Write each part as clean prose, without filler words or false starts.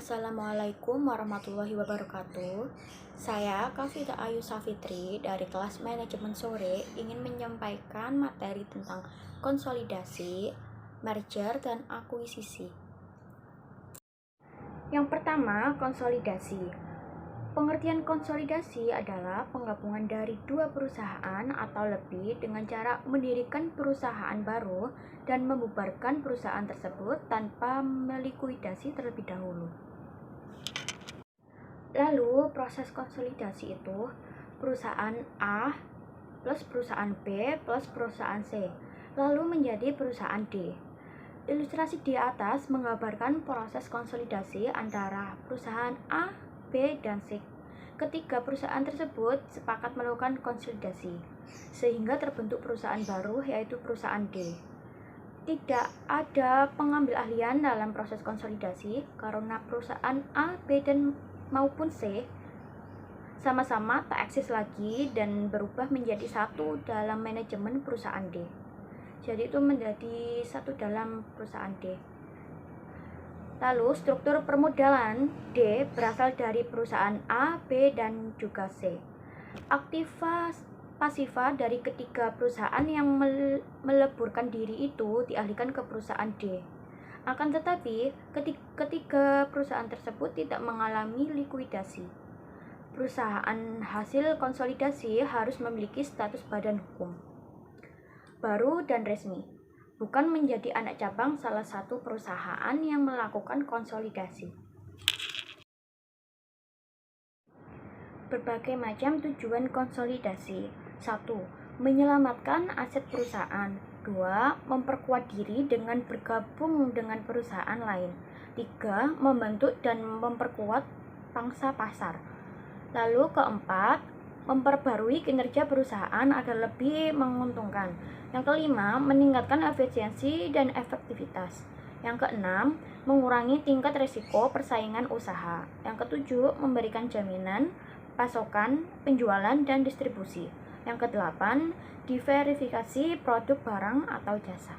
Assalamualaikum warahmatullahi wabarakatuh. Saya Kavita Ayu Safitri dari kelas manajemen sore ingin menyampaikan materi tentang konsolidasi, merger, dan akuisisi. Yang pertama, konsolidasi. Pengertian konsolidasi adalah penggabungan dari dua perusahaan atau lebih dengan cara mendirikan perusahaan baru dan membubarkan perusahaan tersebut tanpa melikuidasi terlebih dahulu. Lalu proses konsolidasi itu perusahaan A plus perusahaan B plus perusahaan C lalu menjadi perusahaan D. Ilustrasi di atas menggambarkan proses konsolidasi antara perusahaan A, B, dan C. Ketiga perusahaan tersebut sepakat melakukan konsolidasi sehingga terbentuk perusahaan baru yaitu perusahaan D. Tidak ada pengambil ahlian dalam proses konsolidasi karena perusahaan A, B, dan maupun C sama-sama tak eksis lagi dan berubah menjadi satu dalam manajemen perusahaan D. Jadi itu menjadi satu dalam perusahaan D. Lalu struktur permodalan D berasal dari perusahaan A, B, dan juga C. Aktiva pasiva dari ketiga perusahaan yang meleburkan diri itu dialihkan ke perusahaan D. Akan tetapi, ketiga perusahaan tersebut tidak mengalami likuidasi. Perusahaan hasil konsolidasi harus memiliki status badan hukum baru dan resmi, bukan menjadi anak cabang salah satu perusahaan yang melakukan konsolidasi. Berbagai macam tujuan konsolidasi. 1. Menyelamatkan aset perusahaan. 2. Memperkuat diri dengan bergabung dengan perusahaan lain. 3. Membentuk dan memperkuat pangsa pasar. Lalu keempat, memperbarui kinerja perusahaan agar lebih menguntungkan. Yang kelima, meningkatkan efisiensi dan efektivitas. Yang keenam, mengurangi tingkat risiko persaingan usaha. Yang ketujuh, memberikan jaminan pasokan, penjualan, dan distribusi. Yang kedelapan, diverifikasi produk barang atau jasa.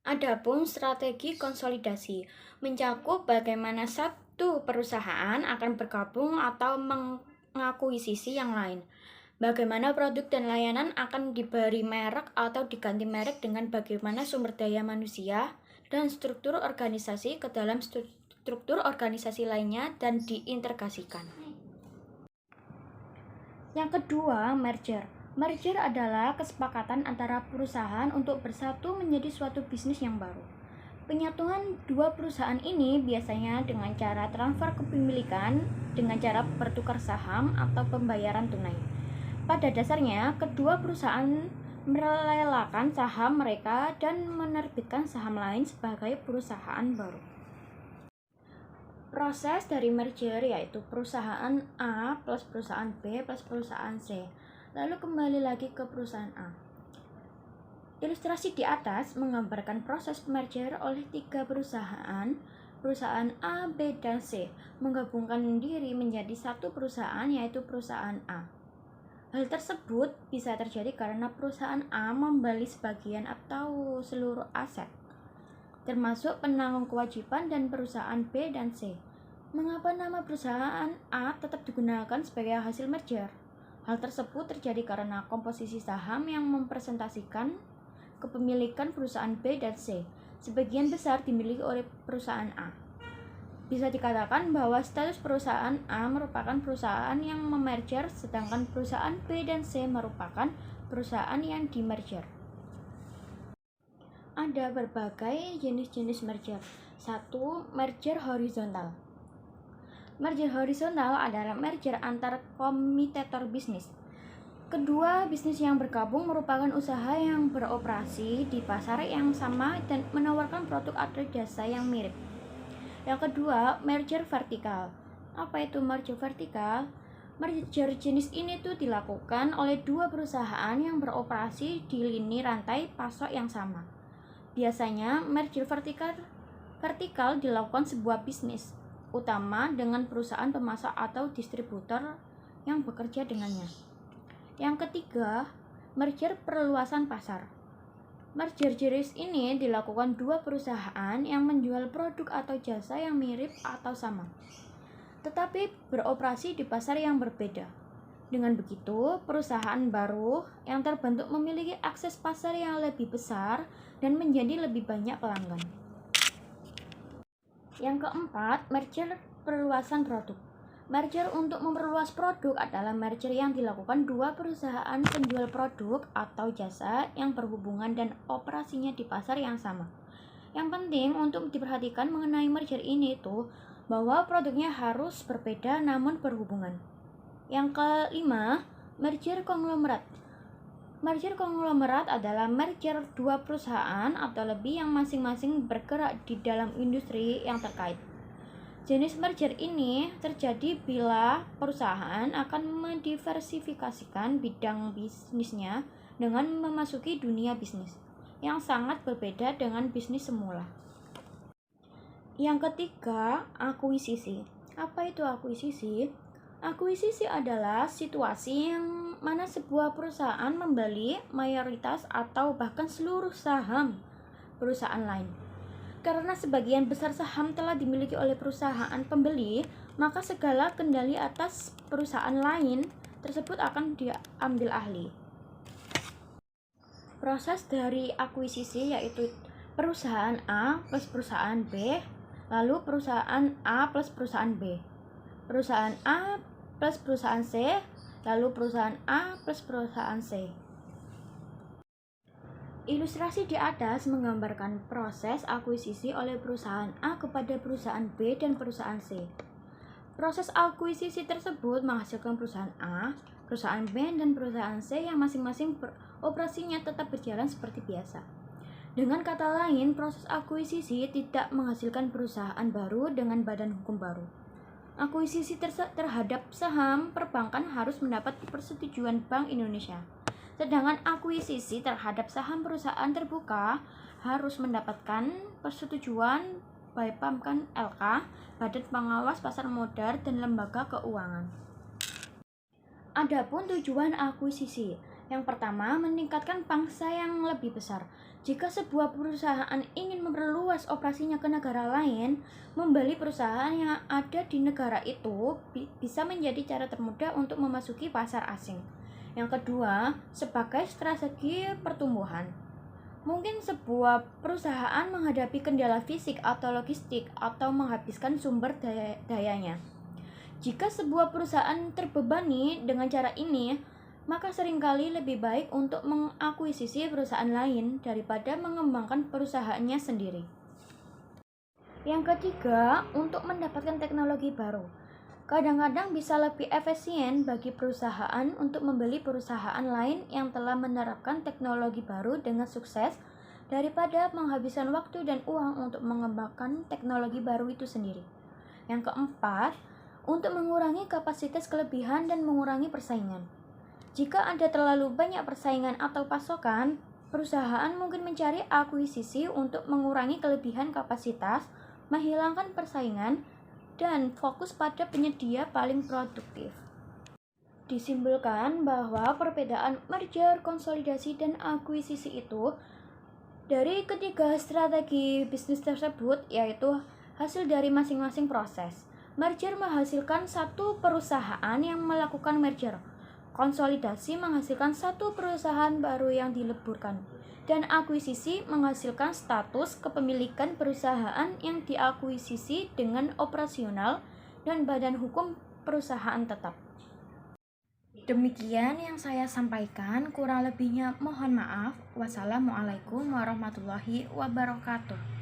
Adapun strategi konsolidasi mencakup bagaimana satu perusahaan akan bergabung atau mengakuisisi yang lain. Bagaimana produk dan layanan akan diberi merek atau diganti merek dengan bagaimana sumber daya manusia dan struktur organisasi ke dalam struktur organisasi lainnya dan diintegrasikan. Yang kedua, merger. Merger adalah kesepakatan antara perusahaan untuk bersatu menjadi suatu bisnis yang baru. Penyatuan dua perusahaan ini biasanya dengan cara transfer kepemilikan, dengan cara bertukar saham atau pembayaran tunai. Pada dasarnya, kedua perusahaan merelakan saham mereka dan menerbitkan saham lain sebagai perusahaan baru. Proses dari merger yaitu perusahaan A plus perusahaan B plus perusahaan C, lalu kembali lagi ke perusahaan A. Ilustrasi di atas menggambarkan proses merger oleh tiga perusahaan A, B, dan C, menggabungkan diri menjadi satu perusahaan yaitu perusahaan A. Hal tersebut bisa terjadi karena perusahaan A membeli sebagian atau seluruh aset, termasuk penanggung kewajiban dan perusahaan B dan C. Mengapa nama perusahaan A tetap digunakan sebagai hasil merger? Hal tersebut terjadi karena komposisi saham yang mempresentasikan kepemilikan perusahaan B dan C sebagian besar dimiliki oleh perusahaan A. Bisa dikatakan bahwa status perusahaan A merupakan perusahaan yang memerger, sedangkan perusahaan B dan C merupakan perusahaan yang dimerger. Ada berbagai jenis-jenis merger. 1. Merger horizontal. Merger horizontal adalah merger antar komitator bisnis. Kedua bisnis yang bergabung merupakan usaha yang beroperasi di pasar yang sama dan menawarkan produk atau jasa yang mirip. Yang kedua, merger vertikal. Apa itu merger vertikal? Merger jenis ini tuh dilakukan oleh dua perusahaan yang beroperasi di lini rantai pasok yang sama. Biasanya merger vertikal dilakukan sebuah bisnis utama dengan perusahaan pemasok atau distributor yang bekerja dengannya. Yang ketiga, merger perluasan pasar. Merger series ini dilakukan dua perusahaan yang menjual produk atau jasa yang mirip atau sama, tetapi beroperasi di pasar yang berbeda. Dengan begitu, perusahaan baru yang terbentuk memiliki akses pasar yang lebih besar dan menjadi lebih banyak pelanggan. Yang keempat, merger perluasan produk. Merger untuk memperluas produk adalah merger yang dilakukan dua perusahaan penjual produk atau jasa yang berhubungan dan operasinya di pasar yang sama. Yang penting untuk diperhatikan mengenai merger ini itu bahwa produknya harus berbeda namun berhubungan. Yang kelima, merger konglomerat. Merger konglomerat adalah merger dua perusahaan atau lebih yang masing-masing bergerak di dalam industri yang terkait. Jenis merger ini terjadi bila perusahaan akan mendiversifikasikan bidang bisnisnya dengan memasuki dunia bisnis yang sangat berbeda dengan bisnis semula. Yang ketiga, akuisisi. Apa itu akuisisi? Akuisisi adalah situasi yang mana sebuah perusahaan membeli mayoritas atau bahkan seluruh saham perusahaan lain. Karena sebagian besar saham telah dimiliki oleh perusahaan pembeli, maka segala kendali atas perusahaan lain tersebut akan diambil alih. Proses dari akuisisi yaitu perusahaan A plus perusahaan B, lalu perusahaan A plus perusahaan B, perusahaan A plus perusahaan C, lalu perusahaan A plus perusahaan C. Ilustrasi di atas menggambarkan proses akuisisi oleh perusahaan A kepada perusahaan B dan perusahaan C. Proses akuisisi tersebut menghasilkan perusahaan A, perusahaan B, dan perusahaan C yang masing-masing operasinya tetap berjalan seperti biasa. Dengan kata lain, proses akuisisi tidak menghasilkan perusahaan baru dengan badan hukum baru. Akuisisi terhadap saham perbankan harus mendapat persetujuan Bank Indonesia. Sedangkan akuisisi terhadap saham perusahaan terbuka harus mendapatkan persetujuan Bapepam LK, Badan Pengawas Pasar Modal, dan lembaga keuangan. Adapun tujuan akuisisi, yang pertama meningkatkan pangsa yang lebih besar. Jika sebuah perusahaan ingin memperluas operasinya ke negara lain, membeli perusahaan yang ada di negara itu bisa menjadi cara termudah untuk memasuki pasar asing. Yang kedua, sebagai strategi pertumbuhan. Mungkin sebuah perusahaan menghadapi kendala fisik atau logistik atau menghabiskan sumber dayanya. Jika sebuah perusahaan terbebani dengan cara ini, maka seringkali lebih baik untuk mengakuisisi perusahaan lain daripada mengembangkan perusahaannya sendiri. Yang ketiga, untuk mendapatkan teknologi baru. Kadang-kadang bisa lebih efisien bagi perusahaan untuk membeli perusahaan lain yang telah menerapkan teknologi baru dengan sukses daripada menghabiskan waktu dan uang untuk mengembangkan teknologi baru itu sendiri. Yang keempat, untuk mengurangi kapasitas kelebihan dan mengurangi persaingan. Jika ada terlalu banyak persaingan atau pasokan, perusahaan mungkin mencari akuisisi untuk mengurangi kelebihan kapasitas, menghilangkan persaingan, dan fokus pada penyedia paling produktif. Disimpulkan bahwa perbedaan merger, konsolidasi, dan akuisisi itu dari ketiga strategi bisnis tersebut yaitu hasil dari masing-masing proses. Merger menghasilkan satu perusahaan yang melakukan merger. Konsolidasi menghasilkan satu perusahaan baru yang dileburkan. Dan akuisisi menghasilkan status kepemilikan perusahaan yang diakuisisi dengan operasional dan badan hukum perusahaan tetap. Demikian yang saya sampaikan, kurang lebihnya mohon maaf. Wassalamualaikum warahmatullahi wabarakatuh.